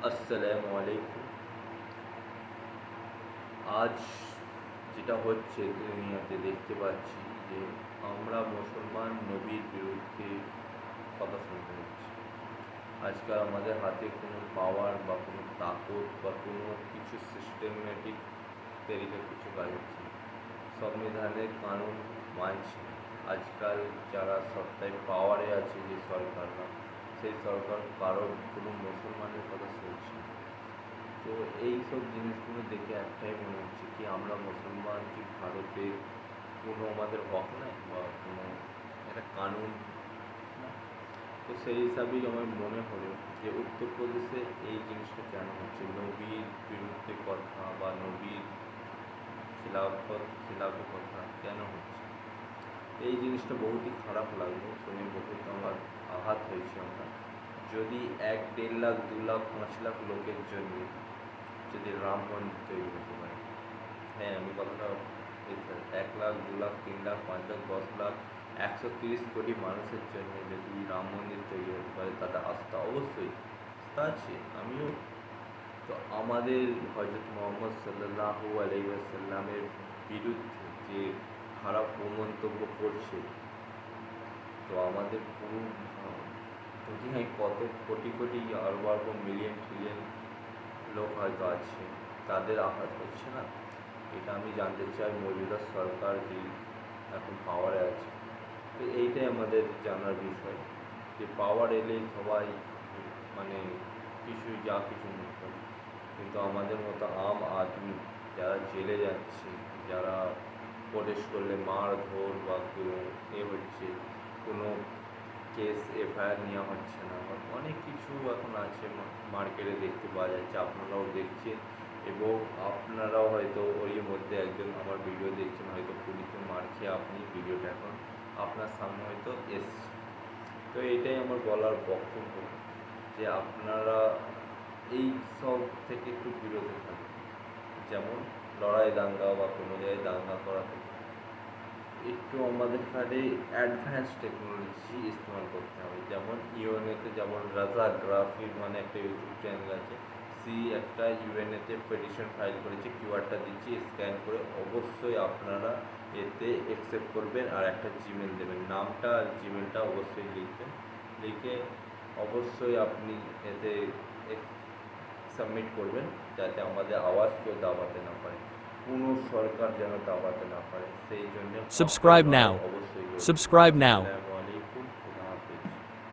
আসসালামু আলাইকুম। আজ যেটা হচ্ছে দুনিয়াতে দেখতে পাচ্ছি যে আমরা মুসলমান নবীর বিরুদ্ধে কথা শুনতে হচ্ছে। আজকাল আমাদের হাতে কোনো পাওয়ার বা কোনো তাকত বা কোনো কিছু সিস্টেমেটিক তরিকা কিছু কাজ হচ্ছে না। সংবিধানের কানুন মানছে না। আজকাল যারা সত্তায় পাওয়ারে আছে যে সরকাররা, সেই সরকার কারোর কোনো মুসলমানের কথা শুনছে না। তো এই সব জিনিসগুলো দেখে একটাই মনে হচ্ছে কি আমরা মুসলমান কি ভারতে কোনো আমাদের হক নাই বা কোনো একটা কানুন না। তো সেই হিসাবেই আমার মনে হলো যে উত্তরপ্রদেশে এই জিনিসটা কেন হচ্ছে, নবীর বিরুদ্ধে কথা বা নবীর খিলাফে কথা কেন হচ্ছে। এই জিনিসটা বহুতই খারাপ লাগলো শুনে, বহুত আমার আঘাত হয়েছে। আমরা যদি 1-1.5 লাখ 2 লাখ 5 লাখ লোকের জন্য যদি রাম মন্দির তৈরি হতে পারে, হ্যাঁ আমি কথাটা 1 লাখ 2 লাখ 3 লাখ 5 লাখ 10 লাখ 130 কোটি মানুষের জন্য যদি রাম মন্দির তৈরি হতে পারে, তাতে আস্থা অবশ্যই আস্থা আছে, আমিও। তো আমাদের হজরত মোহাম্মদ সাল্লাল্লাহু আলাইহি ওয়াসাল্লামের বিরুদ্ধে যে খারাপ মন্তব্য করছে, তো আমাদের পুরো দুনিয়ায় কত কোটি কোটি আরব আরব মিলিয়ন ট্রিলিয়ন লোক হয়তো আছে, তাদের আঘাত হচ্ছে না। এটা আমি জানতে চাই মৌজুদা সরকার যে এখন পাওয়ারে আছে। তো এইটাই আমাদের জানার বিষয় যে পাওয়ার এলেই সবাই মানে যা কিছু মনে করে, কিন্তু আমাদের মতো আম আদমি যারা জেলে যাচ্ছে, যারা প্রোটেস্ট করলে মারধর বা কোনো হচ্ছে, কোনো কেস এফআইআর নেওয়া হচ্ছে না, অনেক কিছু এখন আছে মার্কেটে দেখতে পাওয়া যাচ্ছে, আপনারাও দেখছেন। এবং আপনারাও হয়তো ওই মধ্যে একজন আমার ভিডিও দেখছেন, হয়তো পুলিশে মার খেয়ে আপনি ভিডিওটা এখন আপনার সামনে হয়তো এসছে। তো এটাই আমার বলার বক্তব্য যে আপনারা এই সব থেকে একটু বিরত থাকুন। যেমন লড়াই দাঙ্গা বা কোনো জায়গায় দাঙ্গা করা থেকে একটু আমাদের এখানে অ্যাডভান্স টেকনোলজি ইস্তেমাল করতে হবে। যেমন ইউএনএতে যেমন রাজা গ্রাফির মানে একটা ইউটিউব চ্যানেল আছে, একটা ইউএনএতে পেটিশন ফাইল করেছে, কিউআরটা দিচ্ছি, স্ক্যান করে অবশ্যই আপনারা এতে অ্যাকসেপ্ট করবেন আর একটা জিমেল দেবেন, নামটা আর জিমেলটা অবশ্যই লিখবেন। লিখে অবশ্যই আপনি এতে সাবমিট করবেন, যাতে আমাদের আওয়াজ কেউ দাবাতে না পারে, কোনো সরকার যেন দাবাতে না পারে, সেই জন্য Subscribe লড়াই now. অবশ্যই করবে। Subscribe now. আসসালামু